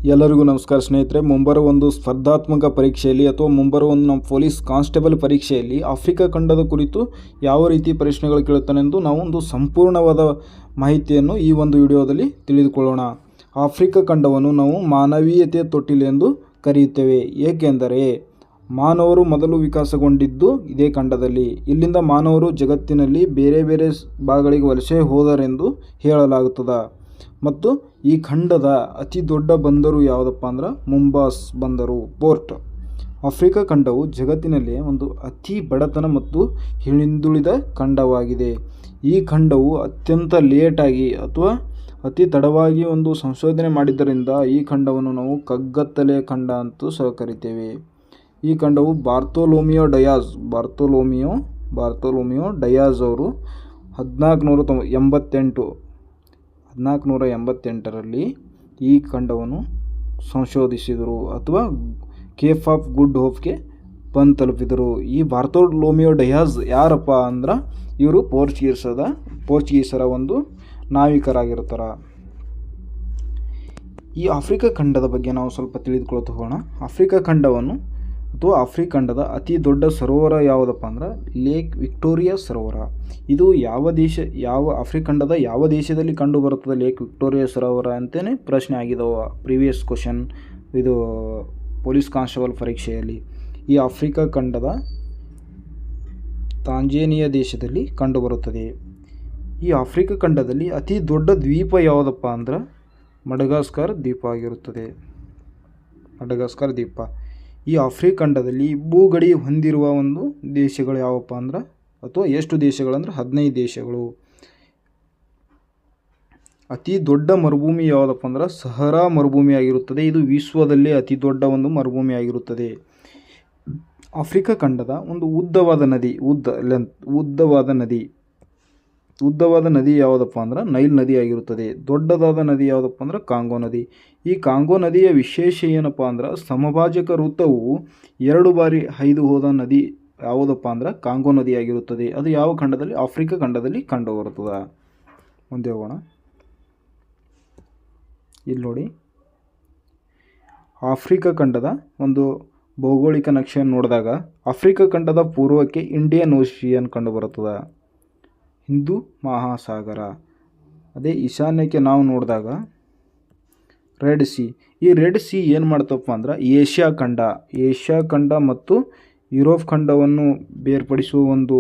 ಎಲ್ಲರಿಗೂ ನಮಸ್ಕಾರ ಸ್ನೇಹಿತರೆ. ಮುಂಬರುವ ಒಂದು ಸ್ಪರ್ಧಾತ್ಮಕ ಪರೀಕ್ಷೆಯಲ್ಲಿ ಅಥವಾ ಮುಂಬರುವ ಒಂದು ನಮ್ಮ ಪೊಲೀಸ್ ಕಾನ್ಸ್ಟೇಬಲ್ ಪರೀಕ್ಷೆಯಲ್ಲಿ ಆಫ್ರಿಕಾ ಖಂಡದ ಕುರಿತು ಯಾವ ರೀತಿ ಪ್ರಶ್ನೆಗಳು ಕೇಳುತ್ತಾನೆಂದು ನಾವು ಒಂದು ಸಂಪೂರ್ಣವಾದ ಮಾಹಿತಿಯನ್ನು ಈ ಒಂದು ವಿಡಿಯೋದಲ್ಲಿ ತಿಳಿದುಕೊಳ್ಳೋಣ. ಆಫ್ರಿಕಾ ಖಂಡವನ್ನು ನಾವು ಮಾನವೀಯತೆಯ ತೊಟ್ಟಿಲು ಎಂದು ಕರೆಯುತ್ತೇವೆ. ಏಕೆಂದರೆ ಮಾನವರು ಮೊದಲು ವಿಕಾಸಗೊಂಡಿದ್ದು ಇದೇ ಖಂಡದಲ್ಲಿ. ಇಲ್ಲಿಂದ ಮಾನವರು ಜಗತ್ತಿನಲ್ಲಿ ಬೇರೆ ಬೇರೆ ಭಾಗಗಳಿಗೆ ವಲಸೆ ಹೋದರೆಂದು ಹೇಳಲಾಗುತ್ತದೆ. ಮತ್ತು ಈ ಖಂಡದ ಅತಿ ದೊಡ್ಡ ಬಂದರು ಯಾವುದಪ್ಪ ಅಂದ್ರೆ ಮುಂಬಾಸ್ ಬಂದರು ಪೋರ್ಟ್. ಆಫ್ರಿಕಾ ಖಂಡವು ಜಗತ್ತಿನಲ್ಲಿ ಒಂದು ಅತಿ ಬಡತನ ಮತ್ತು ಹಿಂದುಳಿದ ಖಂಡವಾಗಿದೆ. ಈ ಖಂಡವು ಅತ್ಯಂತ ಲೇಟಾಗಿ ಅಥವಾ ಅತಿ ತಡವಾಗಿ ಒಂದು ಸಂಶೋಧನೆ ಮಾಡಿದ್ದರಿಂದ ಈ ಖಂಡವನ್ನು ನಾವು ಕಗ್ಗತ್ತಲೆಯ ಖಂಡ ಅಂತೂ ಸಹ ಕರಿತೇವೆ. ಈ ಖಂಡವು ಬಾರ್ತೋಲೋಮಿಯೋ ಡಯಾಸ್ ಅವರು 1488ರಲ್ಲಿ ಈ ಖಂಡವನ್ನು ಸಂಶೋಧಿಸಿದರು ಅಥವಾ ಕೇಪ್ ಆಫ್ ಗುಡ್ ಹೋಪ್ಗೆ ಬಂದು ತಲುಪಿದರು. ಈ ಬಾರ್ತೋಲೋಮಿಯೋ ಡಯಾಸ್ ಯಾರಪ್ಪ ಅಂದ್ರೆ ಇವರು ಪೋರ್ಚುಗೀಸರ ಒಂದು ನಾವಿಕರಾಗಿರ್ತಾರೆ. ಈ ಆಫ್ರಿಕಾ ಖಂಡದ ಬಗ್ಗೆ ನಾವು ಸ್ವಲ್ಪ ತಿಳಿದುಕೊಳ್ತಾ ಹೋಗೋಣ. ಆಫ್ರಿಕಾ ಖಂಡವನ್ನು ಅಥವಾ ಆಫ್ರಿಖಂಡದ ಅತಿ ದೊಡ್ಡ ಸರೋವರ ಯಾವುದಪ್ಪ ಅಂದ್ರೆ ಲೇಕ್ ವಿಕ್ಟೋರಿಯಾ ಸರೋವರ. ಇದು ಆಫ್ರಿಖಂಡದ ಯಾವ ದೇಶದಲ್ಲಿ ಕಂಡು ಬರುತ್ತದೆ ಲೇಕ್ ವಿಕ್ಟೋರಿಯಾ ಸರೋವರ ಅಂತಲೇ ಪ್ರಶ್ನೆ ಆಗಿದ್ದಾವೆ ಪ್ರೀವಿಯಸ್ ಕ್ವಶನ್ ಇದು ಪೊಲೀಸ್ ಕಾನ್ಸ್ಟೇಬಲ್ ಪರೀಕ್ಷೆಯಲ್ಲಿ. ಈ ಆಫ್ರಿಕಾ ಖಂಡದ ತಾಂಜೇನಿಯಾ ದೇಶದಲ್ಲಿ ಕಂಡುಬರುತ್ತದೆ. ಈ ಆಫ್ರಿಕಾ ಖಂಡದಲ್ಲಿ ಅತಿ ದೊಡ್ಡ ದ್ವೀಪ ಯಾವುದಪ್ಪ ಅಂದ್ರೆ ಮಡಗಾಸ್ಕರ್ ದ್ವೀಪ ಆಗಿರುತ್ತದೆ. ಮಡಗಾಸ್ಕರ್ ದ್ವೀಪ. ಈ ಆಫ್ರಿಕಾ ಖಂಡದಲ್ಲಿ ಭೂಗಡಿ ಹೊಂದಿರುವ ಒಂದು ದೇಶಗಳು ಯಾವಪ್ಪ ಅಂದ್ರೆ ಅಥವಾ ಎಷ್ಟು ದೇಶಗಳಂದ್ರೆ 15 ದೇಶಗಳು. ಅತಿ ದೊಡ್ಡ ಮರುಭೂಮಿ ಯಾವುದಪ್ಪ ಅಂದ್ರೆ ಸಹರಾ ಮರುಭೂಮಿ ಆಗಿರುತ್ತದೆ. ಇದು ವಿಶ್ವದಲ್ಲೇ ಅತಿ ದೊಡ್ಡ ಒಂದು ಮರುಭೂಮಿ ಆಗಿರುತ್ತದೆ. ಆಫ್ರಿಕಾ ಖಂಡದ ಒಂದು ಉದ್ದವಾದ ನದಿ ಯಾವುದಪ್ಪ ಅಂದ್ರೆ ನೈಲ್ ನದಿ ಆಗಿರುತ್ತದೆ. ದೊಡ್ಡದಾದ ನದಿ ಯಾವುದಪ್ಪ ಅಂದ್ರೆ ಕಾಂಗೋ ನದಿ. ಈ ಕಾಂಗೋ ನದಿಯ ವಿಶೇಷ ಏನಪ್ಪ ಅಂದ್ರೆ ಸಮಭಾಜಕ ವೃತ್ತವು 2 ಬಾರಿ ಹಾಯ್ದು ಹೋದ ನದಿ ಯಾವುದಪ್ಪ ಅಂದ್ರೆ ಕಾಂಗೋ ನದಿ ಆಗಿರುತ್ತದೆ. ಅದು ಯಾವ ಖಂಡದಲ್ಲಿ? ಆಫ್ರಿಕಾ ಖಂಡದಲ್ಲಿ ಕಂಡು ಬರುತ್ತದೆ. ಮುಂದೆ ಹೋಗೋಣ. ಇಲ್ಲಿ ನೋಡಿ, ಆಫ್ರಿಕಾ ಖಂಡದ ಒಂದು ಭೌಗೋಳಿಕ ನಕ್ಷೆಯನ್ನು ನೋಡಿದಾಗ ಆಫ್ರಿಕಾ ಖಂಡದ ಪೂರ್ವಕ್ಕೆ ಇಂಡಿಯನ್ ಓಷಿಯನ್ ಕಂಡು ಬರುತ್ತದೆ, ಹಿಂದೂ ಮಹಾಸಾಗರ. ಅದೇ ಈಶಾನ್ಯಕ್ಕೆ ನಾವು ನೋಡಿದಾಗ ರೆಡ್ ಸಿ. ಈ ರೆಡ್ ಸಿ ಏನು ಮಾಡ್ತಪ್ಪ ಅಂದ್ರೆ ಏಷ್ಯಾ ಖಂಡ ಮತ್ತು ಯುರೋಪ್ ಖಂಡವನ್ನು ಬೇರ್ಪಡಿಸುವ ಒಂದು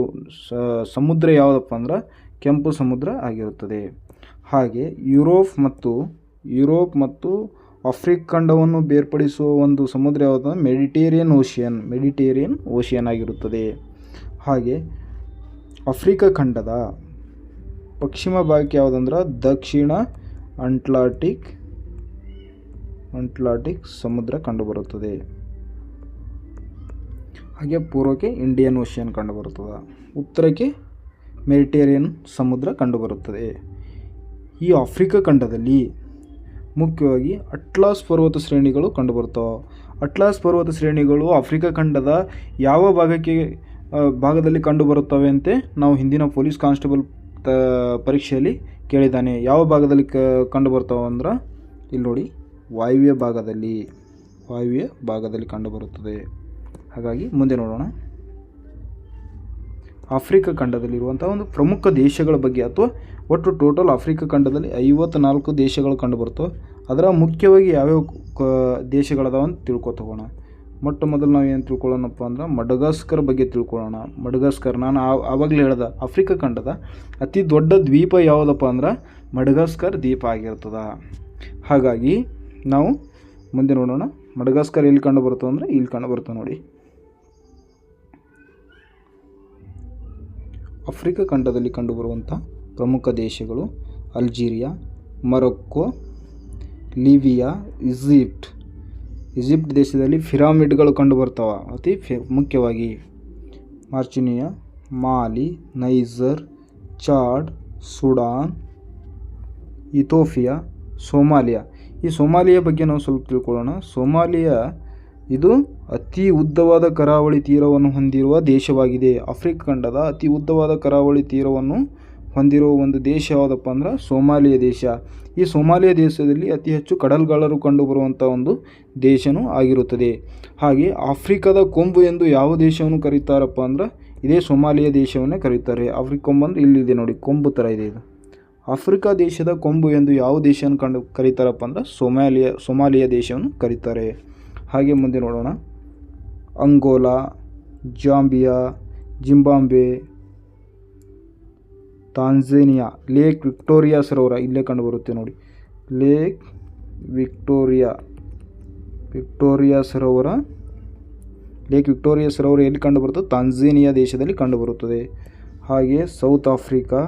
ಸಮುದ್ರ ಯಾವುದಪ್ಪ ಅಂದ್ರೆ ಕೆಂಪು ಸಮುದ್ರ ಆಗಿರುತ್ತದೆ. ಹಾಗೆ ಯುರೋಪ್ ಮತ್ತು ಆಫ್ರಿಕಾ ಖಂಡವನ್ನು ಬೇರ್ಪಡಿಸುವ ಒಂದು ಸಮುದ್ರ ಯಾವುದು? ಮೆಡಿಟೇರಿಯನ್ ಓಷಿಯನ್ ಆಗಿರುತ್ತದೆ. ಹಾಗೆ ಆಫ್ರಿಕಾ ಖಂಡದ ಪಶ್ಚಿಮ ಭಾಗಕ್ಕೆ ಯಾವುದಂದ್ರೆ ದಕ್ಷಿಣ ಅಟ್ಲಾಂಟಿಕ್ ಸಮುದ್ರ ಕಂಡುಬರುತ್ತದೆ. ಹಾಗೆ ಪೂರ್ವಕ್ಕೆ ಇಂಡಿಯನ್ ಓಷಿಯನ್ ಕಂಡುಬರುತ್ತದೆ. ಉತ್ತರಕ್ಕೆ ಮೆಡಿಟೇರಿಯನ್ ಸಮುದ್ರ ಕಂಡುಬರುತ್ತದೆ. ಈ ಆಫ್ರಿಕಾ ಖಂಡದಲ್ಲಿ ಮುಖ್ಯವಾಗಿ ಅಟ್ಲಾಸ್ ಪರ್ವತ ಶ್ರೇಣಿಗಳು ಕಂಡುಬರ್ತವೆ. ಅಟ್ಲಾಸ್ ಪರ್ವತ ಶ್ರೇಣಿಗಳು ಆಫ್ರಿಕಾ ಖಂಡದ ಯಾವ ಭಾಗದಲ್ಲಿ ಕಂಡುಬರುತ್ತವೆ ಅಂತೆ ನಾವು ಹಿಂದಿನ ಪೊಲೀಸ್ ಕಾನ್ಸ್ಟೇಬಲ್ ಪರೀಕ್ಷೆಯಲ್ಲಿ ಕೇಳಿದ್ದಾನೆ. ಯಾವ ಭಾಗದಲ್ಲಿ ಕಂಡುಬರ್ತವೆ ಅಂದ್ರೆ ಇಲ್ಲಿ ನೋಡಿ, ವಾಯುವ್ಯ ಭಾಗದಲ್ಲಿ ಕಂಡುಬರುತ್ತದೆ. ಹಾಗಾಗಿ ಮುಂದೆ ನೋಡೋಣ. ಆಫ್ರಿಕಾ ಖಂಡದಲ್ಲಿರುವಂಥ ಒಂದು ಪ್ರಮುಖ ದೇಶಗಳ ಬಗ್ಗೆ ಅಥವಾ ಒಟ್ಟು ಟೋಟಲ್ ಆಫ್ರಿಕಾ ಖಂಡದಲ್ಲಿ 54 ದೇಶಗಳು ಕಂಡುಬರ್ತವೆ. ಅದರ ಮುಖ್ಯವಾಗಿ ಯಾವ್ಯಾವ ದೇಶಗಳದಾವ ಅಂತ ತಿಳ್ಕೊತಗೋಣ. ಮೊಟ್ಟ ಮೊದಲು ನಾವು ಏನು ತಿಳ್ಕೊಳ್ಳೋಣಪ್ಪ ಅಂದ್ರೆ ಮಡಗಾಸ್ಕರ್ ಬಗ್ಗೆ ತಿಳ್ಕೊಳ್ಳೋಣ. ಮಡಗಾಸ್ಕರ್ ನಾನು ಆವಾಗಲೇ ಹೇಳ್ದೆ, ಆಫ್ರಿಕಾ ಖಂಡದ ಅತಿ ದೊಡ್ಡ ದ್ವೀಪ ಯಾವುದಪ್ಪ ಅಂದ್ರೆ ಮಡಗಾಸ್ಕರ್ ದ್ವೀಪ ಆಗಿರ್ತದೆ. ಹಾಗಾಗಿ ನಾವು ಮುಂದೆ ನೋಡೋಣ. ಮಡಗಾಸ್ಕರ್ ಎಲ್ಲಿ ಕಂಡು ಬರ್ತವೆ ಅಂದರೆ ಇಲ್ಲಿ ಕಂಡು ಬರ್ತವೆ ನೋಡಿ. ಆಫ್ರಿಕಾ ಖಂಡದಲ್ಲಿ ಕಂಡುಬರುವಂಥ ಪ್ರಮುಖ ದೇಶಗಳು ಅಲ್ಜೀರಿಯಾ, ಮೊರೊಕ್ಕೊ, ಲಿಬಿಯಾ, ಈಜಿಪ್ಟ್ ದೇಶದಲ್ಲಿ ಪಿರಾಮಿಡ್ಗಳು ಕಂಡುಬರ್ತವೆ ಅತಿ ಮುಖ್ಯವಾಗಿ. Mauritania, Mali, Niger, Chad, Sudan, Ethiopia, Somalia. ಈ ಸೋಮಾಲಿಯಾ ಬಗ್ಗೆ ನಾವು ಸ್ವಲ್ಪ ತಿಳ್ಕೊಳ್ಳೋಣ. ಸೋಮಾಲಿಯಾ ಇದು ಅತಿ ಉದ್ದವಾದ ಕರಾವಳಿ ತೀರವನ್ನು ಹೊಂದಿರುವ ದೇಶವಾಗಿದೆ. ಆಫ್ರಿಕಾ ಖಂಡದ ಅತಿ ಉದ್ದವಾದ ಕರಾವಳಿ ತೀರವನ್ನು ಹೊಂದಿರುವ ಒಂದು ದೇಶ ಯಾವುದಪ್ಪ ಅಂದ್ರೆ ಸೋಮಾಲಿಯ ದೇಶ. ಈ ಸೋಮಾಲಿಯ ದೇಶದಲ್ಲಿ ಅತಿ ಹೆಚ್ಚು ಕಡಲ್ಗಾಳರು ಕಂಡುಬರುವಂಥ ಒಂದು ದೇಶವೂ ಆಗಿರುತ್ತದೆ. ಹಾಗೆ ಆಫ್ರಿಕಾದ ಕೊಂಬು ಎಂದು ಯಾವ ದೇಶವನ್ನು ಕರೀತಾರಪ್ಪ ಅಂದ್ರೆ ಇದೇ ಸೋಮಾಲಿಯ ದೇಶವನ್ನೇ ಕರೀತಾರೆ. ಆಫ್ರಿಕಾ ಕೊಂಬು ಅಂದರೆ ಇಲ್ಲಿದೆ ನೋಡಿ, ಕೊಂಬು ಥರ ಇದೆ ಇದು. ಆಫ್ರಿಕಾ ದೇಶದ ಕೊಂಬು ಎಂದು ಯಾವ ದೇಶವನ್ನು ಕರೀತಾರಪ್ಪ ಅಂದ್ರೆ ಸೋಮಾಲಿಯ ದೇಶವನ್ನು ಕರೀತಾರೆ. ಹಾಗೆ ಮುಂದೆ ನೋಡೋಣ. Angola, Zambia, Zimbabwe, Tanzania. Lake Victoria ಸರೋವರ ಇಲ್ಲೇ ಕಂಡುಬರುತ್ತೆ ನೋಡಿ. ಲೇಕ್ ವಿಕ್ಟೋರಿಯಾ ಸರೋವರ ಎಲ್ಲಿ ಕಂಡುಬರುತ್ತದೆ? ತಾಂಜೇನಿಯಾ ದೇಶದಲ್ಲಿ ಕಂಡುಬರುತ್ತದೆ. ಹಾಗೆ ಸೌತ್ ಆಫ್ರಿಕಾ,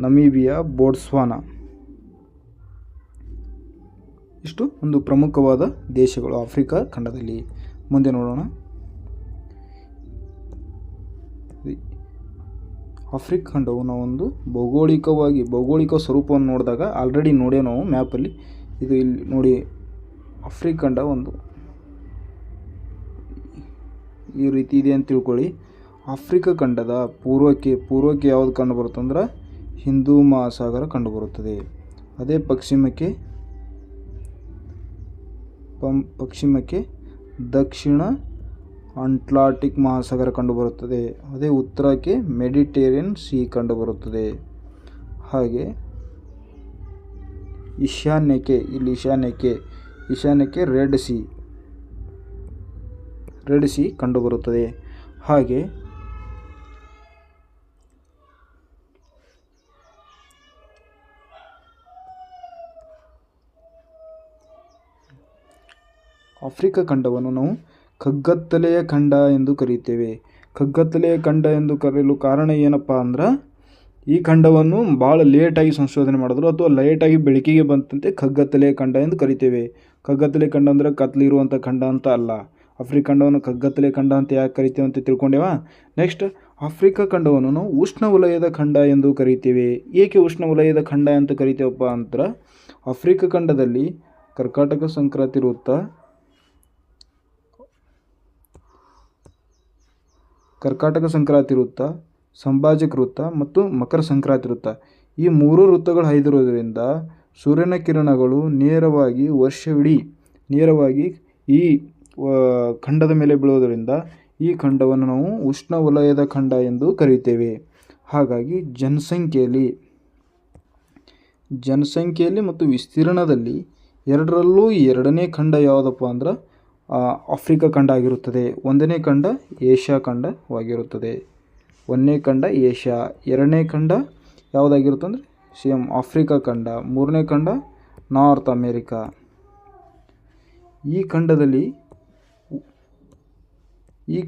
ನಮೀಬಿಯಾ, ಬೋಟ್ಸ್ವಾನಾ. ಇಷ್ಟು ಒಂದು ಪ್ರಮುಖವಾದ ದೇಶಗಳು ಆಫ್ರಿಕಾ ಖಂಡದಲ್ಲಿ. ಮುಂದೆ ನೋಡೋಣ. ಆಫ್ರಿಕಾ ಖಂಡವು ನಾವೊಂದು ಭೌಗೋಳಿಕ ಸ್ವರೂಪವನ್ನು ನೋಡಿದಾಗ ಆಲ್ರೆಡಿ ನೋಡೇ ನಾವು ಮ್ಯಾಪಲ್ಲಿ. ಇದು ಇಲ್ಲಿ ನೋಡಿ, ಆಫ್ರಿಕಾ ಖಂಡ ಒಂದು ಈ ರೀತಿ ಇದೆ ಅಂತ ತಿಳ್ಕೊಳ್ಳಿ. ಆಫ್ರಿಕಾ ಖಂಡದ ಪೂರ್ವಕ್ಕೆ ಯಾವುದು ಕಂಡುಬರುತ್ತೆ ಅಂದ್ರೆ ಹಿಂದೂ ಮಹಾಸಾಗರ ಕಂಡುಬರುತ್ತದೆ. ಅದೇ ಪಶ್ಚಿಮಕ್ಕೆ ದಕ್ಷಿಣ ಅಟ್ಲಾಂಟಿಕ್ ಮಹಾಸಾಗರ ಕಂಡುಬರುತ್ತದೆ. ಅದೇ ಉತ್ತರಕ್ಕೆ ಮೆಡಿಟೇರಿಯನ್ ಸೀ ಕಂಡುಬರುತ್ತದೆ. ಹಾಗೆ ಈಶಾನ್ಯಕ್ಕೆ ರೆಡ್ ಸಿ ಕಂಡುಬರುತ್ತದೆ. ಹಾಗೆ ಆಫ್ರಿಕಾ ಖಂಡವನ್ನು ನಾವು ಕಗ್ಗತ್ತಲೆಯ ಖಂಡ ಎಂದು ಕರೆಯುತ್ತೇವೆ. ಕಗ್ಗತ್ತಲೆಯ ಖಂಡ ಎಂದು ಕರೆಯಲು ಕಾರಣ ಏನಪ್ಪ ಅಂದ್ರೆ ಈ ಖಂಡವನ್ನು ಭಾಳ ಲೇಟಾಗಿ ಸಂಶೋಧನೆ ಮಾಡಿದ್ರು ಅಥವಾ ಲೇಟಾಗಿ ಬೆಳಕಿಗೆ ಬಂತಂತೆ ಕಗ್ಗತ್ತಲೆಯ ಖಂಡ ಎಂದು ಕರಿತೇವೆ. ಕಗ್ಗತ್ತಲೆ ಖಂಡ ಅಂದರೆ ಕತ್ಲಿರುವಂಥ ಖಂಡ ಅಂತ ಅಲ್ಲ. ಆಫ್ರಿಕಾ ಖಂಡವನ್ನು ಕಗ್ಗತ್ತಲೆ ಖಂಡ ಅಂತ ಯಾಕೆ ಕರಿತೇವೆ ಅಂತ ತಿಳ್ಕೊಂಡೇವಾ. ನೆಕ್ಸ್ಟ್, ಆಫ್ರಿಕಾ ಖಂಡವನ್ನು ನಾವು ಉಷ್ಣವಲಯದ ಖಂಡ ಎಂದು ಕರಿತೇವೆ. ಏಕೆ ಉಷ್ಣವಲಯದ ಖಂಡ ಅಂತ ಕರಿತೇವಪ್ಪ ಅಂದ್ರೆ ಆಫ್ರಿಕಾ ಖಂಡದಲ್ಲಿ ಕರ್ಕಾಟಕ ಸಂಕ್ರಾಂತಿ ವೃತ್ತ, ಸಂಭಾಜಕ ವೃತ್ತ ಮತ್ತು ಮಕರ ಸಂಕ್ರಾಂತಿ ವೃತ್ತ. ಈ ಮೂರು ವೃತ್ತಗಳು ಹೈದಿರೋದ್ರಿಂದ ಸೂರ್ಯನ ಕಿರಣಗಳು ನೇರವಾಗಿ ವರ್ಷವಿಡೀ ಈ ಖಂಡದ ಮೇಲೆ ಬೀಳೋದರಿಂದ ಈ ಖಂಡವನ್ನು ನಾವು ಉಷ್ಣವಲಯದ ಖಂಡ ಎಂದು ಕರೆಯುತ್ತೇವೆ. ಹಾಗಾಗಿ ಜನಸಂಖ್ಯೆಯಲ್ಲಿ ಮತ್ತು ವಿಸ್ತೀರ್ಣದಲ್ಲಿ ಎರಡರಲ್ಲೂ ಎರಡನೇ ಖಂಡ ಯಾವುದಪ್ಪ ಅಂದ್ರೆ ಆಫ್ರಿಕಾ ಖಂಡ ಆಗಿರುತ್ತದೆ. ಒಂದನೇ ಖಂಡ ಏಷ್ಯಾ ಖಂಡವಾಗಿರುತ್ತದೆ. ಒಂದನೇ ಖಂಡ ಏಷ್ಯಾ, ಎರಡನೇ ಖಂಡ ಯಾವುದಾಗಿರುತ್ತೆ ಅಂದರೆ ಆಫ್ರಿಕಾ ಖಂಡ, ಮೂರನೇ ಖಂಡ ನಾರ್ತ್ ಅಮೇರಿಕಾ. ಈ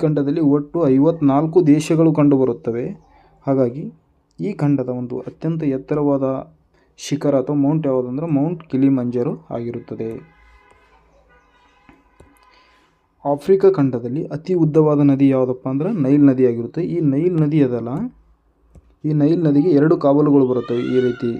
ಖಂಡದಲ್ಲಿ ಒಟ್ಟು 54 ದೇಶಗಳು ಕಂಡುಬರುತ್ತವೆ. ಹಾಗಾಗಿ ಈ ಖಂಡದ ಒಂದು ಅತ್ಯಂತ ಎತ್ತರವಾದ ಶಿಖರ ಅಥವಾ ಮೌಂಟ್ ಯಾವುದಂದ್ರೆ ಮೌಂಟ್ ಕಿಲಿಮಂಜರೋ ಆಗಿರುತ್ತದೆ. ಆಫ್ರಿಕಾ ಖಂಡದಲ್ಲಿ ಅತಿ ಉದ್ದವಾದ ನದಿ ಯಾವುದಪ್ಪ ಅಂದ್ರೆ ನೈಲ್ ನದಿ ಆಗಿರುತ್ತೆ. ಈ ನೈಲ್ ನದಿ ಅದಲ್ಲ, ಈ ನೈಲ್ ನದಿಗೆ 2 ಕಾವಲುಗಳು ಬರುತ್ತವೆ ಈ ರೀತಿ.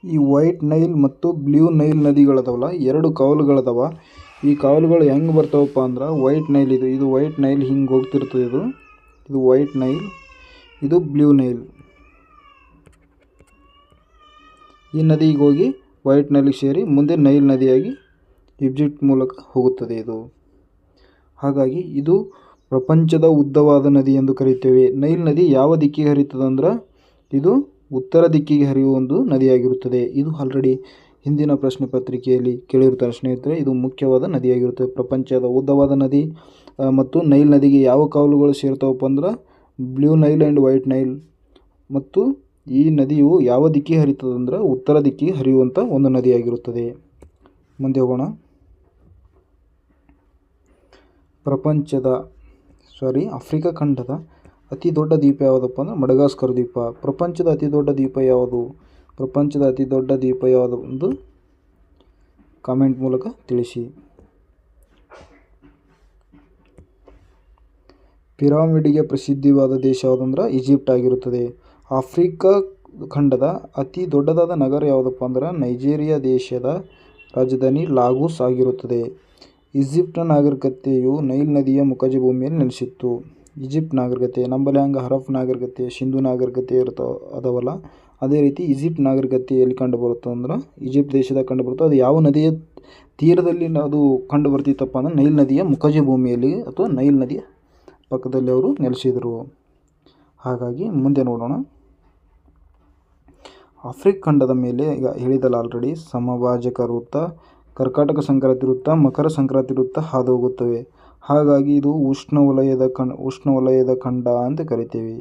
ಈ ವೈಟ್ ನೈಲ್ ಮತ್ತು ಬ್ಲೂ ನೈಲ್ ನದಿಗಳದವಲ್ಲ, 2 ಕಾವಲುಗಳದವ. ಈ ಕಾವಲುಗಳು ಹೆಂಗೆ ಬರ್ತಾವಪ್ಪ ಅಂದ್ರೆ ವೈಟ್ ನೈಲ್ ಇದು ವೈಟ್ ನೈಲ್ ಹಿಂಗೆ ಹೋಗ್ತಿರ್ತದೆ. ಇದು ವೈಟ್ ನೈಲ್, ಇದು ಬ್ಲೂ ನೈಲ್. ಈ ನದಿಗೆ ಹೋಗಿ ವೈಟ್ ನೈಲಿಗೆ ಸೇರಿ ಮುಂದೆ ನೈಲ್ ನದಿಯಾಗಿ ಈಜಿಪ್ಟ್ ಮೂಲಕ ಹೋಗುತ್ತದೆ ಇದು. ಹಾಗಾಗಿ ಇದು ಪ್ರಪಂಚದ ಉದ್ದವಾದ ನದಿ ಎಂದು ಕರೆಯುತ್ತೇವೆ. ನೈಲ್ ನದಿ ಯಾವ ದಿಕ್ಕಿಗೆ ಹರಿಯುತ್ತದಂದ್ರೆ ಇದು ಉತ್ತರ ದಿಕ್ಕಿಗೆ ಹರಿಯುವ ಒಂದು ನದಿಯಾಗಿರುತ್ತದೆ. ಇದು ಆಲ್ರೆಡಿ ಹಿಂದಿನ ಪ್ರಶ್ನೆ ಪತ್ರಿಕೆಯಲ್ಲಿ ಕೇಳಿರ್ತಾರೆ ಸ್ನೇಹಿತರೆ. ಇದು ಮುಖ್ಯವಾದ ನದಿಯಾಗಿರುತ್ತದೆ, ಪ್ರಪಂಚದ ಉದ್ದವಾದ ನದಿ. ಮತ್ತು ನೈಲ್ ನದಿಗೆ ಯಾವ ಕಾವಲುಗಳು ಸೇರ್ತಾವಪ್ಪ ಅಂದ್ರೆ blue Nile and white Nile. ಮತ್ತು ಈ ನದಿಯು ಯಾವ ದಿಕ್ಕಿಗೆ ಹರಿಯುತ್ತದಂದ್ರೆ ಉತ್ತರ ದಿಕ್ಕಿಗೆ ಹರಿಯುವಂಥ ಒಂದು ನದಿಯಾಗಿರುತ್ತದೆ. ಮುಂದೆ ಹೋಗೋಣ. ಆಫ್ರಿಕಾ ಖಂಡದ ಅತಿ ದೊಡ್ಡ ದ್ವೀಪ ಯಾವುದಪ್ಪ ಅಂದ್ರೆ ಮಡಗಾಸ್ಕರ್ ದ್ವೀಪ. ಪ್ರಪಂಚದ ಅತಿ ದೊಡ್ಡ ದ್ವೀಪ ಯಾವುದು ಎಂದು ಕಾಮೆಂಟ್ ಮೂಲಕ ತಿಳಿಸಿ. ಪಿರಾಮಿಡ್ಗೆ ಪ್ರಸಿದ್ಧವಾದ ದೇಶ ಯಾವುದಂದ್ರೆ ಈಜಿಪ್ಟ್ ಆಗಿರುತ್ತದೆ. ಆಫ್ರಿಕಾ ಖಂಡದ ಅತಿ ದೊಡ್ಡದಾದ ನಗರ ಯಾವುದಪ್ಪ ಅಂದ್ರೆ ನೈಜೀರಿಯಾ ದೇಶದ ರಾಜಧಾನಿ ಲಾಗೋಸ್ ಆಗಿರುತ್ತದೆ. ಈಜಿಪ್ಟ್ನ ನಾಗರಿಕತೆಯು ನೈಲ್ ನದಿಯ ಮುಖಜ ಭೂಮಿಯಲ್ಲಿ ನೆಲೆಸಿತ್ತು. ಈಜಿಪ್ಟ್ ನಾಗರಿಕತೆ ನಂಬಲ್ಲಿ ಹಂಗೆ ಹರಪ್ ನಾಗರಿಕತೆ, ಸಿಂಧು ನಾಗರಿಕತೆ ಅದಾವಲ್ಲ, ಅದೇ ರೀತಿ ಈಜಿಪ್ಟ್ ನಾಗರಿಕತೆ ಎಲ್ಲಿ ಕಂಡು ಬರುತ್ತೆ ಅಂದ್ರೆ ಈಜಿಪ್ಟ್ ದೇಶದಾಗ ಕಂಡು ಬರುತ್ತೆ. ಅದು ಯಾವ ನದಿಯ ತೀರದಲ್ಲಿ ಅದು ಕಂಡು ಬರ್ತಿತ್ತಪ್ಪ ಅಂದ್ರೆ ನೈಲ್ ನದಿಯ ಮುಖಜ ಭೂಮಿಯಲ್ಲಿ ಅಥವಾ ನೈಲ್ ನದಿಯ ಪಕ್ಕದಲ್ಲಿ ಅವರು ನೆಲೆಸಿದರು. ಹಾಗಾಗಿ ಮುಂದೆ ನೋಡೋಣ. ಆಫ್ರಿಕ ಖಂಡದ ಮೇಲೆ ಈಗ ಹೇಳಿದಲ್ಲ ಆಲ್ರೆಡಿ, ಸಮಭಾಜಕ ವೃತ್ತ, ಕರ್ಕಾಟಕ ಸಂಕ್ರಾಂತಿ ವೃತ್ತ, ಮಕರ ಸಂಕ್ರಾಂತಿ ವೃತ್ತ ಹಾದು ಹೋಗುತ್ತವೆ. ಹಾಗಾಗಿ ಇದು ಉಷ್ಣವಲಯದ ಖಂಡ ಅಂತ ಕರಿತೀವಿ.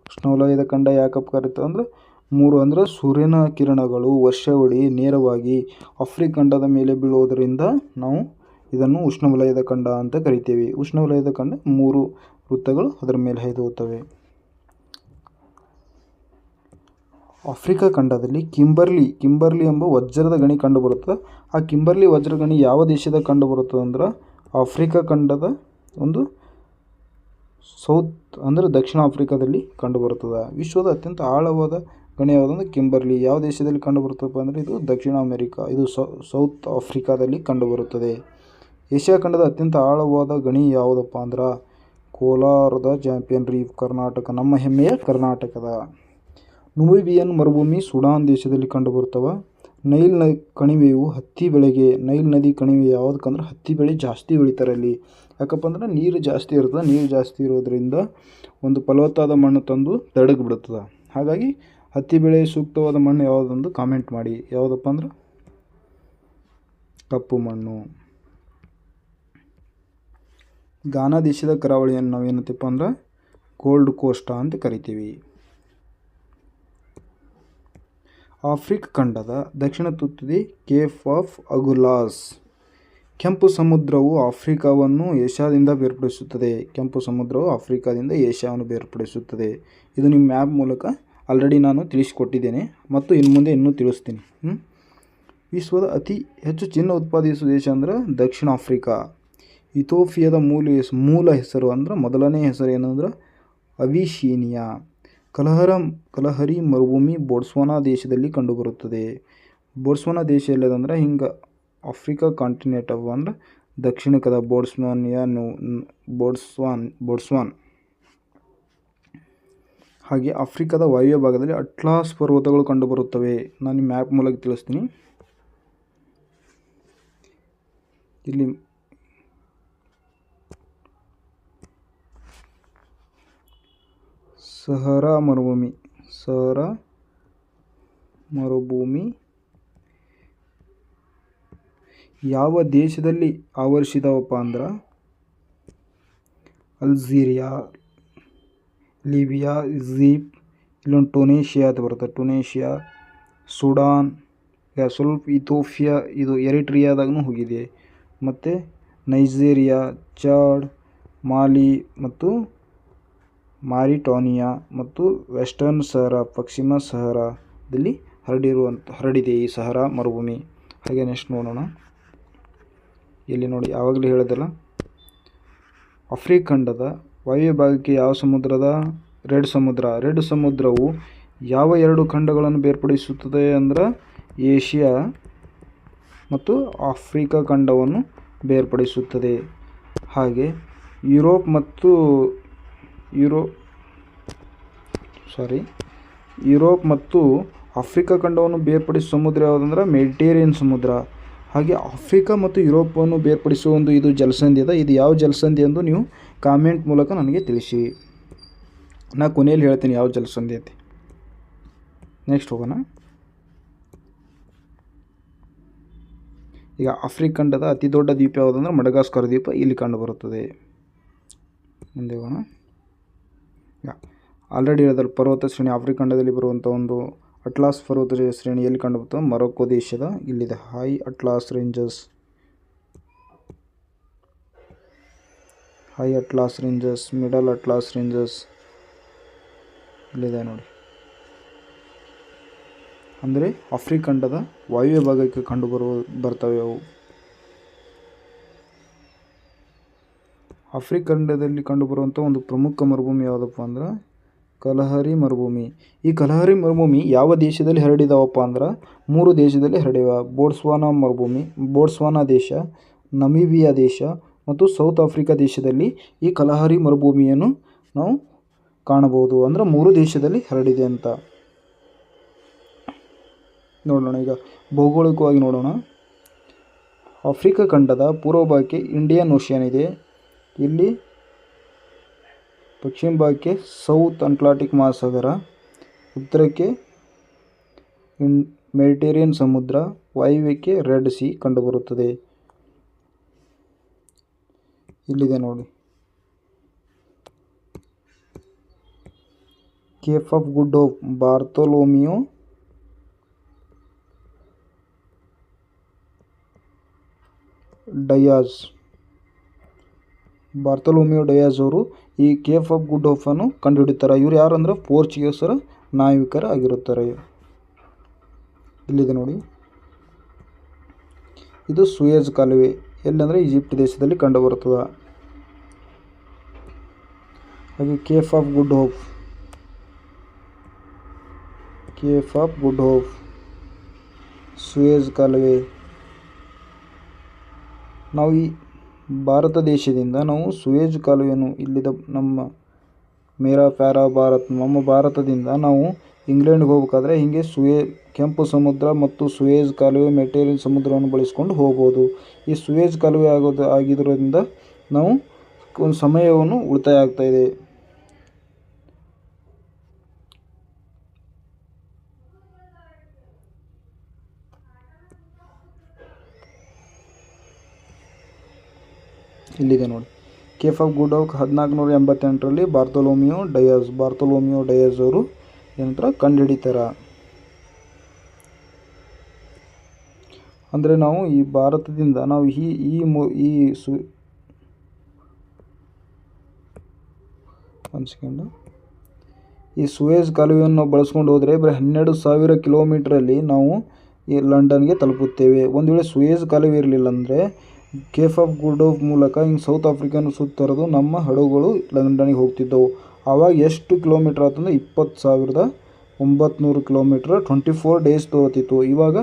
ಉಷ್ಣವಲಯದ ಖಂಡ ಯಾಕಪ್ಪ ಕರಿತೀವಿ ಅಂದ್ರೆ 3 ಅಂದರೆ ಸೂರ್ಯನ ಕಿರಣಗಳು ವರ್ಷವಿಡೀ ನೇರವಾಗಿ ಆಫ್ರಿಕ ಖಂಡದ ಮೇಲೆ ಬೀಳೋದರಿಂದ ನಾವು ಇದನ್ನು ಉಷ್ಣವಲಯದ ಖಂಡ ಅಂತ ಕರಿತೀವಿ. ಉಷ್ಣವಲಯದ ಖಂಡ 3 ವೃತ್ತಗಳು ಅದರ ಮೇಲೆ ಹಾದು ಹೋಗುತ್ತವೆ. ಆಫ್ರಿಕಾ ಖಂಡದಲ್ಲಿ ಕಿಂಬರ್ಲಿ ಎಂಬ ವಜ್ರದ ಗಣಿ ಕಂಡುಬರುತ್ತದೆ. ಆ ಕಿಂಬರ್ಲಿ ವಜ್ರ ಗಣಿ ಯಾವ ದೇಶದ ಕಂಡುಬರುತ್ತದೆ ಅಂದ್ರೆ ಆಫ್ರಿಕಾ ಖಂಡದ ಒಂದು ಸೌತ್ ಅಂದರೆ ದಕ್ಷಿಣ ಆಫ್ರಿಕಾದಲ್ಲಿ ಕಂಡುಬರುತ್ತದೆ. ವಿಶ್ವದ ಅತ್ಯಂತ ಆಳವಾದ ಗಣಿ ಯಾವುದಂದ್ರೆ ಕಿಂಬರ್ಲಿ. ಯಾವ ದೇಶದಲ್ಲಿ ಕಂಡುಬರುತ್ತಪ್ಪ ಅಂದರೆ ಇದು ದಕ್ಷಿಣ ಅಮೆರಿಕ, ಇದು ಸೌತ್ ಆಫ್ರಿಕಾದಲ್ಲಿ ಕಂಡುಬರುತ್ತದೆ. ಏಷ್ಯಾ ಖಂಡದ ಅತ್ಯಂತ ಆಳವಾದ ಗಣಿ ಯಾವುದಪ್ಪ ಅಂದ್ರೆ ಕೋಲಾರದ ಚಾಂಪಿಯನ್ ರೀಫ್, ಕರ್ನಾಟಕ, ನಮ್ಮ ಹೆಮ್ಮೆಯ ಕರ್ನಾಟಕದ. ನುಮಿಬಿಯನ್ ಮರುಭೂಮಿ ಸುಡಾನ್ ದೇಶದಲ್ಲಿ ಕಂಡುಬರುತ್ತವೆ. ನೈಲ್ ಕಣಿವೆಯು ಹತ್ತಿ ಬೆಳೆಗೆ, ನೈಲ್ ನದಿ ಕಣಿವೆ ಯಾವುದಕ್ಕಂದ್ರೆ ಹತ್ತಿ ಬೆಳೆ ಜಾಸ್ತಿ ಬೆಳಿತಾರೆ ಅಲ್ಲಿ. ಯಾಕಪ್ಪ ಅಂದ್ರೆ ನೀರು ಜಾಸ್ತಿ ಇರ್ತದೆ. ನೀರು ಜಾಸ್ತಿ ಇರೋದ್ರಿಂದ ಒಂದು ಫಲವತ್ತಾದ ಮಣ್ಣು ತಂದು ತಡಗಿ ಬಿಡುತ್ತದೆ. ಹಾಗಾಗಿ ಹತ್ತಿ ಬೆಳೆ ಸೂಕ್ತವಾದ ಮಣ್ಣು ಯಾವುದಂದು ಕಾಮೆಂಟ್ ಮಾಡಿ. ಯಾವುದಪ್ಪ ಅಂದ್ರೆ ಕಪ್ಪು ಮಣ್ಣು. ಗಾನಾ ದೇಶದ ಕರಾವಳಿಯನ್ನು ನಾವೇನಂತೀವಪ್ಪ ಅಂದ್ರೆ ಗೋಲ್ಡ್ ಕೋಸ್ಟ್ ಅಂತ ಕರಿತೀವಿ. ಆಫ್ರಿಕ ಖಂಡದ ದಕ್ಷಿಣ ತುದಿ ಕೇಪ್ ಆಫ್ ಅಗುಲಾಸ್. ಕೆಂಪು ಸಮುದ್ರವು ಆಫ್ರಿಕಾವನ್ನು ಏಷ್ಯಾದಿಂದ ಬೇರ್ಪಡಿಸುತ್ತದೆ. ಕೆಂಪು ಸಮುದ್ರವು ಆಫ್ರಿಕಾದಿಂದ ಏಷ್ಯಾವನ್ನು ಬೇರ್ಪಡಿಸುತ್ತದೆ. ಇದು ನಿಮ್ಮ ಮ್ಯಾಪ್ ಮೂಲಕ ಆಲ್ರೆಡಿ ನಾನು ತಿಳಿಸಿಕೊಟ್ಟಿದ್ದೇನೆ ಮತ್ತು ಇನ್ನು ಮುಂದೆ ಇನ್ನೂ ತಿಳಿಸ್ತೀನಿ. ವಿಶ್ವದ ಅತಿ ಹೆಚ್ಚು ಚಿನ್ನ ಉತ್ಪಾದಿಸುವ ದೇಶ ಅಂದರೆ ದಕ್ಷಿಣ ಆಫ್ರಿಕಾ. ಇಥಿಯೋಪಿಯಾದ ಮೂಲ ಹೆಸರು ಅಂದ್ರೆ ಮೊದಲನೇ ಹೆಸರು ಏನಂದ್ರೆ ಅವಿಶೀನಿಯಾ. ಕಲಹರಿ ಮರುಭೂಮಿ ಬೋಟ್ಸ್ವಾನಾ ದೇಶದಲ್ಲಿ ಕಂಡುಬರುತ್ತದೆ. ಬೋಟ್ಸ್ವಾನಾ ದೇಶ ಎಲ್ಲದಂದ್ರೆ ಹಿಂಗೆ ಆಫ್ರಿಕಾ ಕಾಂಟಿನೆಂಟ್ ಅವು ಅಂದ್ರೆ ದಕ್ಷಿಣಕದ ಬೋಟ್ಸ್ವಾನ್. ಹಾಗೆ ಆಫ್ರಿಕಾದ ವಾಯುವ್ಯ ಭಾಗದಲ್ಲಿ ಅಟ್ಲಾಸ್ ಪರ್ವತಗಳು ಕಂಡುಬರುತ್ತವೆ. ನಾನು ಮ್ಯಾಪ್ ಮೂಲಕ ತಿಳಿಸ್ತೀನಿ. ಇಲ್ಲಿ ಸಹರಾ ಮರುಭೂಮಿ ಯಾವ ದೇಶದಲ್ಲಿ ಆವರಿಸಿದವಪ್ಪ ಅಂದ್ರೆ ಅಲ್ಜೀರಿಯಾ, ಲಿಬಿಯಾ, ಈಜಿಪ್ಟ್, ಇಲ್ಲೊಂದು ಟುನೇಷಿಯಾ ಅಂತ ಬರುತ್ತೆ, ಟುನೇಷಿಯಾ, ಸುಡಾನ್, ಸ್ವಲ್ಪ ಇಥಿಯೋಪಿಯಾ, ಇದು ಎರಿಟ್ರಿಯಾದಾಗೂ ಹೋಗಿದೆ, ಮತ್ತು ನೈಜೀರಿಯಾ, ಚಾಡ್, ಮಾಲಿ ಮತ್ತು ಮಾರಿಟಾನಿಯಾ ಮತ್ತು ವೆಸ್ಟರ್ನ್ ಸಹರಾ, ಪಶ್ಚಿಮ ಸಹರಾದಲ್ಲಿ ಹರಡಿದೆ ಈ ಸಹರಾ ಮರುಭೂಮಿ. ಹಾಗೆ ನೆಕ್ಸ್ಟ್ ನೋಡೋಣ. ಇಲ್ಲಿ ನೋಡಿ, ಯಾವಾಗಲೂ ಹೇಳೋದಲ್ಲ, ಆಫ್ರಿಕ ಖಂಡದ ವಾಯುವ್ಯ ಭಾಗಕ್ಕೆ ಯಾವ ಸಮುದ್ರದ ರೆಡ್ ಸಮುದ್ರವು ಯಾವ 2 ಖಂಡಗಳನ್ನು ಬೇರ್ಪಡಿಸುತ್ತದೆ ಅಂದ್ರೆ ಏಷ್ಯಾ ಮತ್ತು ಆಫ್ರಿಕಾ ಖಂಡವನ್ನು ಬೇರ್ಪಡಿಸುತ್ತದೆ. ಹಾಗೆ ಯುರೋಪ್ ಮತ್ತು ಆಫ್ರಿಕಾ ಖಂಡವನ್ನು ಬೇರ್ಪಡಿಸುವ ಸಮುದ್ರ ಯಾವುದಂದ್ರೆ ಮೆಡಿಟೇರಿಯನ್ ಸಮುದ್ರ. ಹಾಗೆ ಆಫ್ರಿಕಾ ಮತ್ತು ಯುರೋಪನ್ನು ಬೇರ್ಪಡಿಸುವ ಇದು ಜಲಸಂಧಿ ಅದ. ಇದು ಯಾವ ಜಲಸಂಧಿ ಎಂದು ನೀವು ಕಾಮೆಂಟ್ ಮೂಲಕ ನನಗೆ ತಿಳಿಸಿ. ನಾ ಕೊನೆಯಲ್ಲಿ ಹೇಳ್ತೀನಿ ಯಾವ ಜಲಸಂಧಿ ಅಂತ. ನೆಕ್ಸ್ಟ್ ಹೋಗೋಣ. ಈಗ ಆಫ್ರಿಕ ಖಂಡದ ಅತಿ ದೊಡ್ಡ ದ್ವೀಪ ಯಾವುದಂದ್ರೆ ಮಡಗಾಸ್ಕರ್ ದ್ವೀಪ ಇಲ್ಲಿ ಕಂಡುಬರುತ್ತದೆ. ಮುಂದೆ ಹೋಗೋಣ. ಆಲ್ರೆಡಿ ಹೇಳಿದ್ರೆ ಪರ್ವತ ಶ್ರೇಣಿ ಆಫ್ರಿಕ ಖಂಡದಲ್ಲಿ ಬರುವಂಥ ಒಂದು ಅಟ್ಲಾಸ್ ಪರ್ವತ ಶ್ರೇಣಿಯಲ್ಲಿ ಕಂಡುಬರುತ್ತದೆ. ಮೊರೊಕ್ಕೊ ದೇಶದ ಇಲ್ಲಿದೆ high atlas ranges, middle atlas ranges ಇಲ್ಲಿದೆ ನೋಡಿ. ಅಂದರೆ ಆಫ್ರಿಕ ಖಂಡದ ವಾಯುವ್ಯ ಭಾಗಕ್ಕೆ ಬರ್ತವೆ ಅವು. ಆಫ್ರಿಕ ಖಂಡದಲ್ಲಿ ಕಂಡುಬರುವಂಥ ಒಂದು ಪ್ರಮುಖ ಮರುಭೂಮಿ ಯಾವುದಪ್ಪ ಅಂದ್ರೆ ಕಲಹರಿ ಮರುಭೂಮಿ. ಈ ಕಲಹರಿ ಮರುಭೂಮಿ ಯಾವ ದೇಶದಲ್ಲಿ ಹರಡಿದಾವಪ್ಪ ಅಂದ್ರೆ 3 ದೇಶದಲ್ಲಿ ಹರಡಿವ. ಬೋಟ್ಸ್ವಾನಾ ದೇಶ, ನಮೀಬಿಯಾ ದೇಶ ಮತ್ತು ಸೌತ್ ಆಫ್ರಿಕಾ ದೇಶದಲ್ಲಿ ಈ ಕಲಹರಿ ಮರುಭೂಮಿಯನ್ನು ನಾವು ಕಾಣಬಹುದು. ಅಂದರೆ 3 ದೇಶದಲ್ಲಿ ಹರಡಿದೆ ಅಂತ ನೋಡೋಣ. ಈಗ ಭೌಗೋಳಿಕವಾಗಿ ನೋಡೋಣ. ಆಫ್ರಿಕಾ ಖಂಡದ ಪೂರ್ವ ಭಾಗಕ್ಕೆ ಇಂಡಿಯನ್ ಓಷನ್ ಇದೆ. ಇಲ್ಲಿ ಪಶ್ಚಿಮ ಭಾಗಕ್ಕೆ ಸೌತ್ ಅಟ್ಲಾಂಟಿಕ್ ಮಹಾಸಾಗರ, ಉತ್ತರಕ್ಕೆ ಮೆಡಿಟೇರಿಯನ್ ಸಮುದ್ರ, ವಾಯುವ್ಯಕ್ಕೆ ರೆಡ್ ಸಿ ಕಂಡುಬರುತ್ತದೆ. ಇಲ್ಲಿದೆ ನೋಡಿ, ಕೇಪ್ ಆಫ್ ಗುಡ್ ಹೋಪ್, ಬಾರ್ತೊಲೋಮಿಯೋ ಡಯಾಜ್ ಅವರು ಈ ಕೇಪ್ ಆಫ್ ಗುಡ್ ಹೋಪನ್ನು ಕಂಡುಹಿಡಿತಾರೆ. ಇವರು ಯಾರು ಅಂದ್ರೆ ಪೋರ್ಚುಗೀಸರ ನಾವಿಕರ ಆಗಿರುತ್ತಾರೆ. ಇಲ್ಲಿದೆ ನೋಡಿ, ಇದು ಸೂಯೆಜ್ ಕಾಲುವೆ, ಎಲ್ಲಂದರೆ ಈಜಿಪ್ಟ್ ದೇಶದಲ್ಲಿ ಕಂಡುಬರುತ್ತದೆ. ಹಾಗೆ Cape of good hope, Suez ಕಾಲುವೆ. ನಾವು ಈ ಭಾರತ ದೇಶದಿಂದ ನಾವು ಸೂಯೆಜ್ ಕಾಲುವೆಯನ್ನು ಇಲ್ಲಿದ ಮೇರಾ ಪ್ಯಾರಾ ಭಾರತ್, ನಮ್ಮ ಭಾರತದಿಂದ ನಾವು ಇಂಗ್ಲೆಂಡ್ಗೆ ಹೋಗಬೇಕಾದ್ರೆ ಹೀಗೆ ಕೆಂಪು ಸಮುದ್ರ ಮತ್ತು ಸೂಯೆಜ್ ಕಾಲುವೆ, ಮೆಡಿಟೇರಿಯನ್ ಸಮುದ್ರವನ್ನು ಬಳಸಿಕೊಂಡು ಹೋಗ್ಬೋದು. ಈ ಸೂಯೆಜ್ ಕಾಲುವೆ ಆಗಿರೋದ್ರಿಂದ ನಾವು ಒಂದು ಸಮಯವನ್ನು ಉಳಿತಾಯ ಆಗ್ತಾಯಿದೆ. ಇಲ್ಲಿದೆ ನೋಡಿ, ಕೇಪ್ ಆಫ್ ಗುಡ್ ಹೋಪ್ 1488ರಲ್ಲಿ ಬಾರ್ತೊಲೋಮಿಯೋ ಡಯಾಜ್ ಅವರು ಏನಂತರ ಕಂಡುಹಿಡಿತಾರ. ಅಂದರೆ ನಾವು ಈ ಭಾರತದಿಂದ ನಾವು ಈ ಸೂಯೆಜ್ ಕಾಲುವೆಯನ್ನು ನಾವು ಬಳಸ್ಕೊಂಡು ಹೋದರೆ ಬರೀ 12,000 ಕಿಲೋಮೀಟ್ರಲ್ಲಿ ನಾವು ಈ ಲಂಡನ್ಗೆ ತಲುಪುತ್ತೇವೆ. ಒಂದು ವೇಳೆ ಸೂಯೆಜ್ ಕಾಲುವೆ ಇರಲಿಲ್ಲ ಅಂದರೆ ಕೇಪ್ ಆಫ್ ಗುಡ್ ಹೋಪ್ ಮೂಲಕ ಹಿಂಗೆ ಸೌತ್ ಆಫ್ರಿಕಾನ ಸುತ್ತರಿದು ನಮ್ಮ ಹಡಗುಗಳು ಲಂಡನ್ಗೆ ಹೋಗ್ತಿದ್ದವು. ಆವಾಗ ಎಷ್ಟು ಕಿಲೋಮೀಟ್ರ್ ಆತಂದ್ರೆ 20,900 ಕಿಲೋಮೀಟ್ರ್, 24 ಡೇಸ್ ತೊಗೋತಿತ್ತು. ಇವಾಗ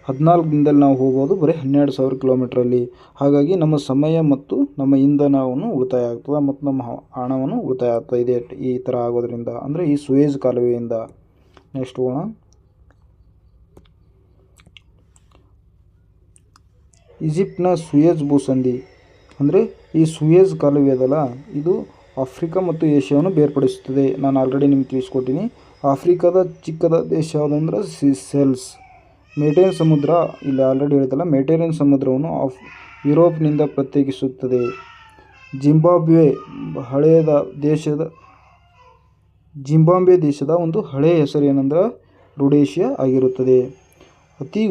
14 ದಿನದಲ್ಲಿ ನಾವು ಹೋಗೋದು ಬರೀ 12,000 ಕಿಲೋಮೀಟ್ರಲ್ಲಿ. ಹಾಗಾಗಿ ನಮ್ಮ ಸಮಯ ಮತ್ತು ನಮ್ಮ ಇಂಧನವನ್ನು ಉಳಿತಾಯ ಆಗ್ತದೆ ಮತ್ತು ನಮ್ಮ ಹಣವನ್ನು ಉಳಿತಾಯ ಆಗ್ತಾ ಇದೆ ಈ ಥರ ಆಗೋದ್ರಿಂದ, ಅಂದರೆ ಈ ಸೂಯೆಜ್ ಕಾಲುವೆಯಿಂದ. ನೆಕ್ಸ್ಟ್ ಹೋಗೋಣ. ಈಜಿಪ್ಟ್ನ ಸೂಯೆಜ್ ಭೂಸಂಧಿ, ಅಂದರೆ ಈ ಸೂಯೆಜ್ ಕಾಲುವೆ ಅದಲ್ಲ, ಇದು ಆಫ್ರಿಕಾ ಮತ್ತು ಏಷ್ಯಾವನ್ನು ಬೇರ್ಪಡಿಸುತ್ತದೆ. ನಾನು ಆಲ್ರೆಡಿ ನಿಮ್ಗೆ ತಿಳಿಸ್ಕೊಟ್ಟಿನಿ. ಆಫ್ರಿಕಾದ ಚಿಕ್ಕದ ದೇಶ ಯಾವುದಂದ್ರೆ ಸೀಸೆಲ್ಸ್. ಮೆಡಿಟೇರಿಯನ್ ಸಮುದ್ರ, ಇಲ್ಲಿ ಆಲ್ರೆಡಿ ಹೇಳಿದಲ್ಲ, ಮೆಡಿಟೇರಿಯನ್ ಸಮುದ್ರವನ್ನು ಯುರೋಪ್ನಿಂದ ಪ್ರತ್ಯೇಕಿಸುತ್ತದೆ. ಜಿಂಬಾಬ್ವೆ ದೇಶದ ಒಂದು ಹಳೆಯ ಹೆಸರು ಏನಂದ್ರೆ ರುಡೇಷಿಯಾ ಆಗಿರುತ್ತದೆ. ಅತಿ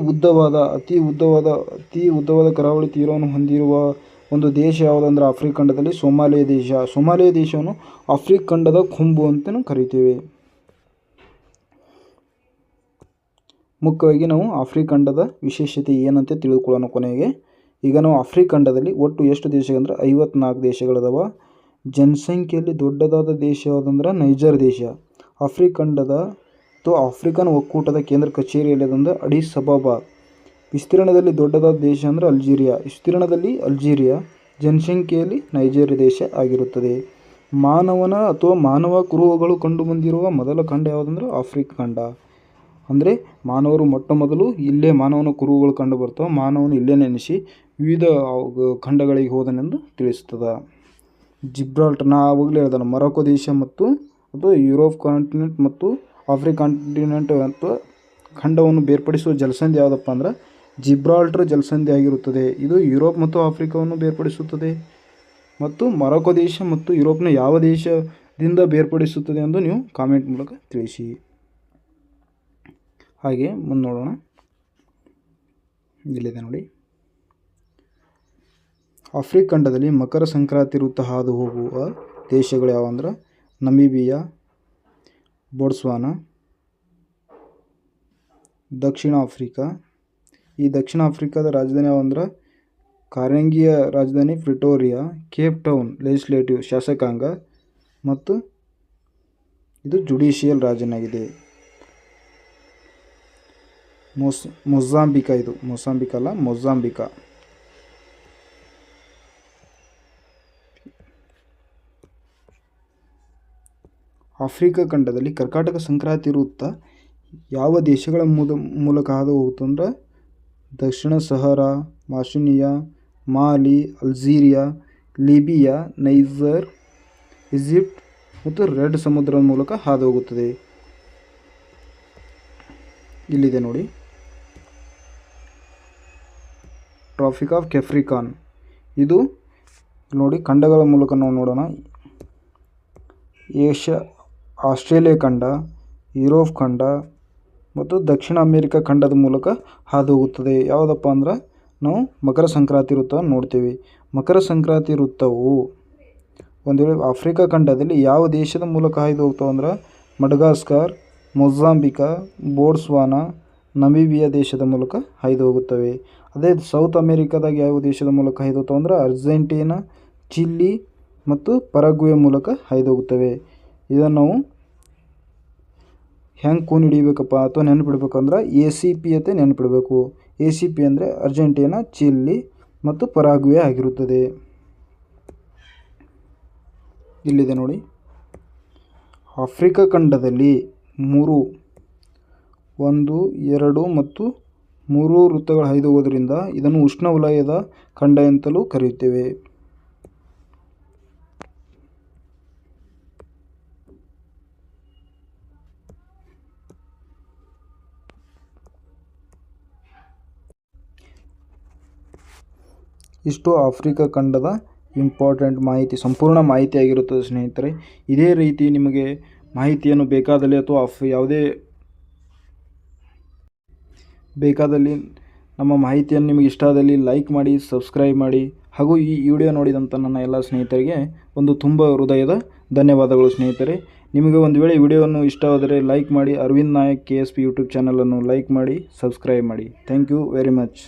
ಉದ್ದವಾದ ಕರಾವಳಿ ತೀರವನ್ನು ಹೊಂದಿರುವ ಒಂದು ದೇಶ ಯಾವುದಂದ್ರೆ ಆಫ್ರಿಕಾ ಖಂಡದಲ್ಲಿ ಸೊಮಾಲಿಯಾ ದೇಶವನ್ನು ಆಫ್ರಿಕಾ ಖಂಡದ ಕೊಂಬು ಅಂತಲೂ ಕರಿತೇವೆ. ಮುಖ್ಯವಾಗಿ ನಾವು ಆಫ್ರಿಕಾ ಖಂಡದ ವಿಶೇಷತೆ ಏನಂತ ತಿಳಿದುಕೊಳ್ಳೋಣ ಕೊನೆಗೆ. ಈಗ ನಾವು ಆಫ್ರಿಕಾ ಖಂಡದಲ್ಲಿ ಒಟ್ಟು ಎಷ್ಟು ದೇಶಗಳಂದ್ರೆ 54 ದೇಶಗಳದಾವ. ಜನಸಂಖ್ಯೆಯಲ್ಲಿ ದೊಡ್ಡದಾದ ದೇಶ ಯಾವುದಂದ್ರೆ ನೈಜರ್ ದೇಶ. ಆಫ್ರಿಕಾ ಖಂಡದ ಅಥವಾ ಆಫ್ರಿಕನ್ ಒಕ್ಕೂಟದ ಕೇಂದ್ರ ಕಚೇರಿ ಎಲ್ಲಿದೆ ಅಡಿಸ್ ಅಬಾಬಾ. ವಿಸ್ತೀರ್ಣದಲ್ಲಿ ದೊಡ್ಡದಾದ ದೇಶ ಅಂದರೆ ಅಲ್ಜೀರಿಯಾ. ಜನಸಂಖ್ಯೆಯಲ್ಲಿ ನೈಜೀರಿಯಾ ದೇಶ ಆಗಿರುತ್ತದೆ. ಮಾನವ ಕುರುಹುಗಳು ಕಂಡುಬಂದಿರುವ ಮೊದಲ ಖಂಡ ಯಾವುದಂದ್ರೆ ಆಫ್ರಿಕಾ ಖಂಡ. ಅಂದರೆ ಮಾನವರು ಮೊಟ್ಟ ಮೊದಲು ಇಲ್ಲೇ ಮಾನವನ ಕುರುಹುಗಳು ಕಂಡು ಬರ್ತವೆ. ಮಾನವನು ಇಲ್ಲೇ ನೆನೆಸಿ ವಿವಿಧ ಖಂಡಗಳಿಗೆ ಹೋದನೆಂದು ತಿಳಿಸ್ತದೆ. ಜಿಬ್ರಾಲ್ಟರ್, ನಾ ಆವಾಗಲೇ ಹೇಳ್ದೆ, ಮೊರೊಕೊ ದೇಶ ಮತ್ತು ಯುರೋಪ್ ಕಾಂಟಿನೆಂಟ್ ಮತ್ತು ಆಫ್ರಿಕಾ ಕಾಂಟಿನೆಂಟ್ ಅಥವಾ ಖಂಡವನ್ನು ಬೇರ್ಪಡಿಸುವ ಜಲಸಂಧಿ ಯಾವುದಪ್ಪ ಅಂದ್ರೆ ಜಿಬ್ರಾಲ್ಟರ್ ಜಲಸಂಧಿ ಆಗಿರುತ್ತದೆ. ಇದು ಯುರೋಪ್ ಮತ್ತು ಆಫ್ರಿಕಾವನ್ನು ಬೇರ್ಪಡಿಸುತ್ತದೆ. ಮತ್ತು ಮೊರೊಕೊ ದೇಶ ಮತ್ತು ಯುರೋಪ್ನ ಯಾವ ದೇಶದಿಂದ ಬೇರ್ಪಡಿಸುತ್ತದೆ ಎಂದು ನೀವು ಕಾಮೆಂಟ್ ಮೂಲಕ ತಿಳಿಸಿ. ಹಾಗೆ ಮುಂದೆ ನೋಡೋಣ. ಇಲ್ಲಿದೆ ನೋಡಿ, ಆಫ್ರಿಕಾ ಖಂಡದಲ್ಲಿ ಮಕರ ಸಂಕ್ರಾಂತಿ ವೃತ್ತ ಹಾದು ಹೋಗುವ ದೇಶಗಳು ಯಾವಂದ್ರೆ ನಮೀಬಿಯಾ, ಬೋಟ್ಸ್ವಾನಾ, ದಕ್ಷಿಣ ಆಫ್ರಿಕಾ. ಈ ದಕ್ಷಿಣ ಆಫ್ರಿಕಾದ ರಾಜಧಾನಿ ಯಾವಂದ್ರೆ ಕಾರಂಗಿಯ ರಾಜಧಾನಿ ಪ್ರಿಟೋರಿಯಾ, ಕೇಪ್ ಟೌನ್ ಲೆಜಿಸ್ಲೇಟಿವ್ ಶಾಸಕಾಂಗ ಮತ್ತು ಇದು ಜುಡಿಷಿಯಲ್ ರಾಜ್ಯನಾಗಿದೆ. ಮೊಜಾಂಬಿಕಾ, ಇದು ಮೊಜಾಂಬಿಕ್ ಅಲ್ಲ, ಮೊಜಾಂಬಿಕಾ. ಆಫ್ರಿಕಾ ಖಂಡದಲ್ಲಿ ಕರ್ಕಾಟಕ ಸಂಕ್ರಾಂತಿ ವೃತ್ತ ಯಾವ ದೇಶಗಳ ಮೂಲಕ ಹಾದು ಹೋಗುತ್ತಂದ್ರೆ ದಕ್ಷಿಣ ಸಹರಾ, ಮಾಸಿನಿಯಾ, ಮಾಲಿ, ಅಲ್ಜೀರಿಯಾ, ಲಿಬಿಯಾ, ನೈಜರ್, ಈಜಿಪ್ಟ್ ಮತ್ತು ರೆಡ್ ಸಮುದ್ರದ ಮೂಲಕ ಹಾದು ಹೋಗುತ್ತದೆ. ಇಲ್ಲಿದೆ ನೋಡಿ, ಟ್ರಾಪಿಕ್ ಆಫ್ ಕ್ಯಾಪ್ರಿಕಾರ್ನ್. ಇದು ನೋಡಿ ಖಂಡಗಳ ಮೂಲಕ ನಾವು ನೋಡೋಣ. ಏಷ್ಯಾ, ಆಸ್ಟ್ರೇಲಿಯಾ ಖಂಡ, ಯುರೋಪ್ ಖಂಡ ಮತ್ತು ದಕ್ಷಿಣ ಅಮೇರಿಕಾ ಖಂಡದ ಮೂಲಕ ಹಾದು ಹೋಗುತ್ತದೆ. ಯಾವುದಪ್ಪ ಅಂದ್ರೆ ನಾವು ಮಕರ ಸಂಕ್ರಾಂತಿ ವೃತ್ತವನ್ನು ನೋಡ್ತೀವಿ. ಮಕರ ಸಂಕ್ರಾಂತಿ ವೃತ್ತವು ಒಂದು ವೇಳೆ ಆಫ್ರಿಕಾ ಖಂಡದಲ್ಲಿ ಯಾವ ದೇಶದ ಮೂಲಕ ಹಾದು ಹೋಗ್ತಾವೆ ಅಂದ್ರೆ ಮಡಗಾಸ್ಕರ್, ಮೊಜಾಂಬಿಕಾ, ಬೋಟ್ಸ್ವಾನಾ, ನಮೀಬಿಯಾ ದೇಶದ ಮೂಲಕ ಹಾಯ್ದು ಹೋಗುತ್ತವೆ. ಅದೇ ಸೌತ್ ಅಮೇರಿಕಾದಾಗ ಯಾವ ದೇಶದ ಮೂಲಕ ಹಾಯ್ದು ಹೋಗ್ತಾವೆ ಅಂದ್ರೆ ಅರ್ಜೆಂಟೀನಾ, ಚಿಲ್ಲಿ ಮತ್ತು ಪರಗ್ವೆ ಮೂಲಕ ಹಾಯ್ದು ಹೋಗುತ್ತವೆ. ಇದನ್ನು ನಾವು ಹೆಂಗೆ ಕೂನ್ ಹಿಡಿಬೇಕಪ್ಪ ಅಥವಾ ನೆನಪಿಡ್ಬೇಕಂದ್ರೆ ACP ಅಂತ ನೆನಪಿಡಬೇಕು. ACP ಅಂದರೆ ಅರ್ಜೆಂಟೀನಾ, ಚಿಲ್ಲಿ ಮತ್ತು ಪರಾಗ್ವೆ ಆಗಿರುತ್ತದೆ. ಇಲ್ಲಿದೆ ನೋಡಿ, ಆಫ್ರಿಕಾ ಖಂಡದಲ್ಲಿ 1, 2 ಮತ್ತು 3 ವೃತ್ತಗಳು ಹಾಯ್ದು ಹೋಗೋದ್ರಿಂದ ಇದನ್ನು ಉಷ್ಣವಲಯದ ಖಂಡ ಅಂತಲೂ ಕರೆಯುತ್ತೇವೆ. ಇಷ್ಟು ಆಫ್ರಿಕಾ ಖಂಡದ ಇಂಪಾರ್ಟೆಂಟ್ ಮಾಹಿತಿ, ಸಂಪೂರ್ಣ ಮಾಹಿತಿ ಆಗಿರುತ್ತದೆ ಸ್ನೇಹಿತರೆ. ಇದೇ ರೀತಿ ನಿಮಗೆ ಮಾಹಿತಿಯನ್ನು ಬೇಕಾದಲ್ಲಿ ಅಥವಾ ಯಾವುದೇ ಬೇಕಾದಲ್ಲಿ ನಮ್ಮ ಮಾಹಿತಿಯನ್ನು ನಿಮಗೆ ಇಷ್ಟ ಆದಲ್ಲಿ ಲೈಕ್ ಮಾಡಿ, ಸಬ್ಸ್ಕ್ರೈಬ್ ಮಾಡಿ. ಹಾಗೂ ಈ ವಿಡಿಯೋ ನೋಡಿದಂಥ ನನ್ನ ಎಲ್ಲ ಸ್ನೇಹಿತರಿಗೆ ಒಂದು ತುಂಬ ಹೃದಯದ ಧನ್ಯವಾದಗಳು ಸ್ನೇಹಿತರೆ. ನಿಮಗೆ ಒಂದು ವೇಳೆ ವಿಡಿಯೋವನ್ನು ಇಷ್ಟವಾದರೆ ಲೈಕ್ ಮಾಡಿ. ಅರವಿಂದ್ ನಾಯಕ್ KSP ಯೂಟ್ಯೂಬ್ ಚಾನಲನ್ನು ಲೈಕ್ ಮಾಡಿ, ಸಬ್ಸ್ಕ್ರೈಬ್ ಮಾಡಿ. Thank you very much.